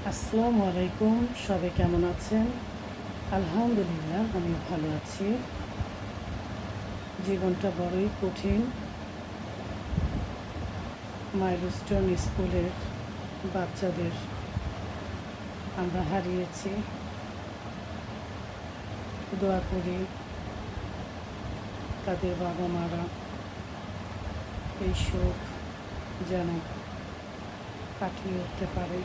আসসালামু আলাইকুম। সবাই কেমন আছেন? আলহামদুলিল্লাহ, আমি ভালো আছি। জীবনটা বড়ই কঠিন। মাইলস্টোন স্কুলের বাচ্চাদের আমরা হারিয়েছি। দোয়া করি তাদের বাবা মারা এই শোক যেন কাটিয়ে উঠতে পারে।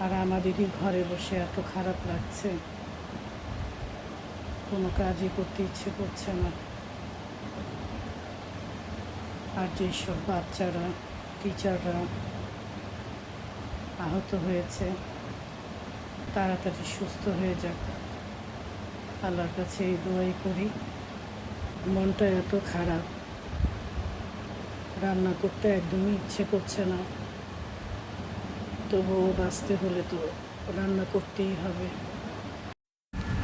আর আমাদেরই ঘরে বসে এত খারাপ লাগছে, কোনো কাজই করতে ইচ্ছে করছে না। আর যেসব বাচ্চারা, টিচাররা আহত হয়েছে, তাড়াতাড়ি সুস্থ হয়ে যাক, আল্লাহর কাছে এই দোয়াই করি। মনটা এত খারাপ, রান্না করতে একদমই ইচ্ছে করছে না, তবুও বাঁচতে হলে তো রান্না করতেই হবে।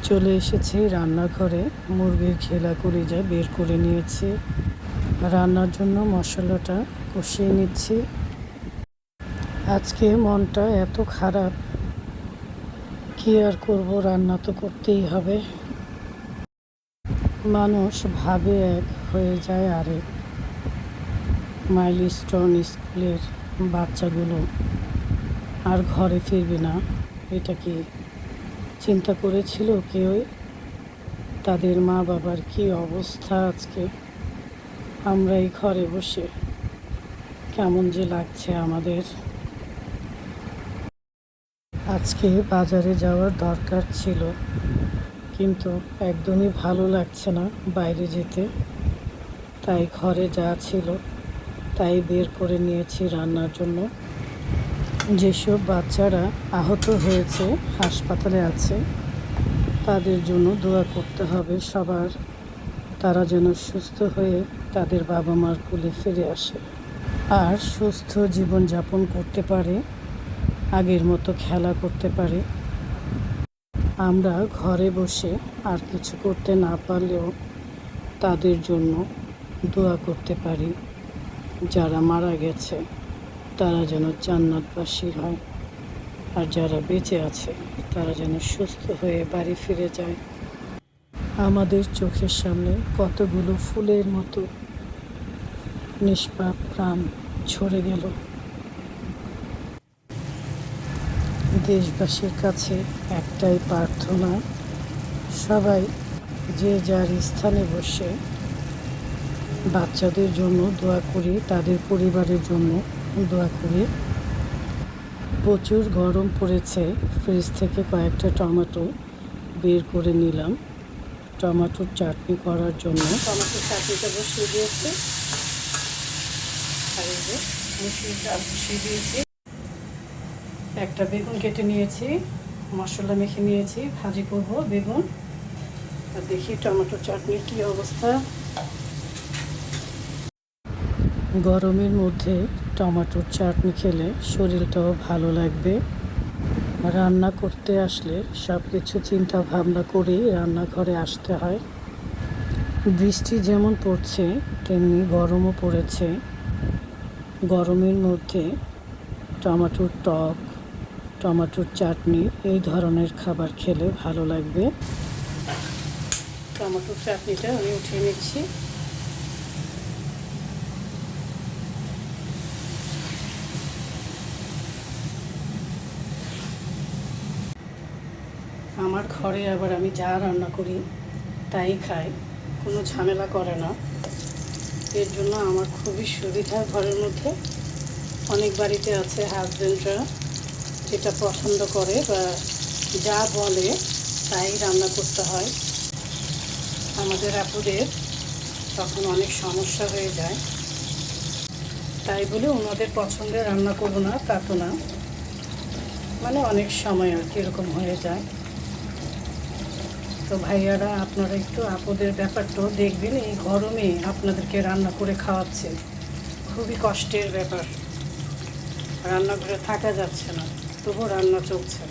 চলে এসেছি রান্নাঘরে, মুরগির খেলা কলিজা বের করে নিয়েছি। রান্নার জন্য মশলাটা কষিয়ে নিচ্ছি। আজকে মনটা এত খারাপ, কি আর করব, রান্না তো করতেই হবে। মানুষ ভাবে এক, হয়ে যায় আরেক। মাইলস্টোন স্কুলের বাচ্চাগুলো আর ঘরে ফিরবে না, এটা কি চিন্তা করেছিল কেউই? তাদের মা বাবার কি অবস্থা আজকে। আমরা এই ঘরে বসে কেমন যে লাগছে আমাদের। আজকে বাজারে যাওয়ার দরকার ছিল, কিন্তু একদমই ভালো লাগছে না বাইরে যেতে। তাই ঘরে যা ছিল তাই বের করে নিয়েছি রান্নার জন্য। যেসব বাচ্চারা আহত হয়েছে, হাসপাতালে আছে, তাদের জন্য দোয়া করতে হবে সবার। তারা যেন সুস্থ হয়ে তাদের বাবা মার কোলে ফিরে আসে আর সুস্থ জীবনযাপন করতে পারে, আগের মতো খেলা করতে পারে। আমরা ঘরে বসে আর কিছু করতে না পারলেও তাদের জন্য দোয়া করতে পারি। যারা মারা গেছে তারা যেন জান্নাতবাসী হয়, আর যারা বেঁচে আছে তারা যেন সুস্থ হয়ে বাড়ি ফিরে যায়। আমাদের চোখের সামনে কতগুলো ফুলের মতো নিষ্পাপ প্রাণ ঝরে গেল। দেশবাসীর কাছে একটাই প্রার্থনা, সবাই যে যার স্থানে বসে বাচ্চাদের জন্য দোয়া করি, তাদের পরিবারের জন্য দোয়া করি। প্রচুর গরম পড়েছে, ফ্রিজ থেকে কয়েকটা টমেটো বের করে নিলাম টমেটোর চাটনি করার জন্য। টমেটোর চাটনিটা বসিয়ে দিয়েছি, আর এই যে মুসুরির ডাল বসিয়ে দিয়েছি। একটা বেগুন কেটে নিয়েছি, মশলা মেখে নিয়েছি, ভাজি করব বেগুন। আর দেখি টমেটো চাটনির কী অবস্থা। গরমের মধ্যে টমেটোর চাটনি খেলে শরীরটাও ভালো লাগবে। রান্না করতে আসলে সব কিছু চিন্তা ভাবনা করেই রান্নাঘরে আসতে হয়। বৃষ্টি যেমন পড়ছে তেমনি গরমও পড়েছে। গরমের মধ্যে টমেটোর টক, টমেটোর চাটনি এই ধরনের খাবার খেলে ভালো লাগবে। টমেটোর চাটনিটা আমি উঠিয়ে নিচ্ছি। আমার ঘরে আবার আমি যা রান্না করি তাই খাই, কোনো ঝামেলা করে না। এর জন্য আমার খুবই সুবিধা। ঘরের মধ্যে অনেক বাড়িতে আছে হাজব্যান্ডরা যেটা পছন্দ করে বা যা বলে তাই রান্না করতে হয়। আমাদের আপুদের তখন অনেক সমস্যা হয়ে যায়, তাই বলে ওনাদের পছন্দের রান্না করবো না তা তো না, মানে অনেক সময় আর কি এরকম হয়ে যায়। তো ভাইয়ারা, আপনারা একটু আপুদের ব্যাপারটাও দেখবেন। এই গরমে আপনাদেরকে রান্না করে খাওয়াচ্ছে, খুবই কষ্টের ব্যাপার। রান্নাঘরে থাকা যাচ্ছে না, তবু রান্না চলছে।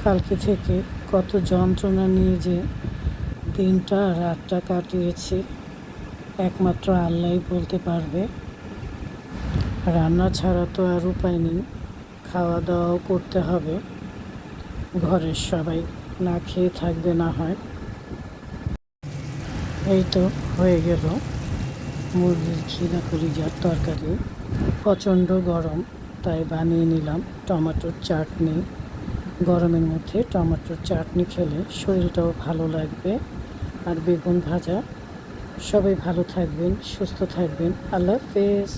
কালকে থেকে কত যন্ত্রণা নিয়ে যে দিনটা রাতটা কাটিয়েছি একমাত্র আল্লাহই বলতে পারবে। রান্না ছাড়া তো আর উপায় নেই, খাওয়া দাওয়াও করতে হবে। ঘরের সবাই না খেয়ে থাকবে না হয়। এই তো হয়ে গেল মুরগির খিদা কলিজার তরকারি। প্রচণ্ড গরম, তাই বানিয়ে নিলাম টমেটোর চাটনি। গরমের মধ্যে টমেটোর চাটনি খেলে শরীরটাও ভালো লাগবে। আর বেগুন ভাজা। সবাই ভালো থাকবেন, সুস্থ থাকবেন। আল্লাহ হাফেজ।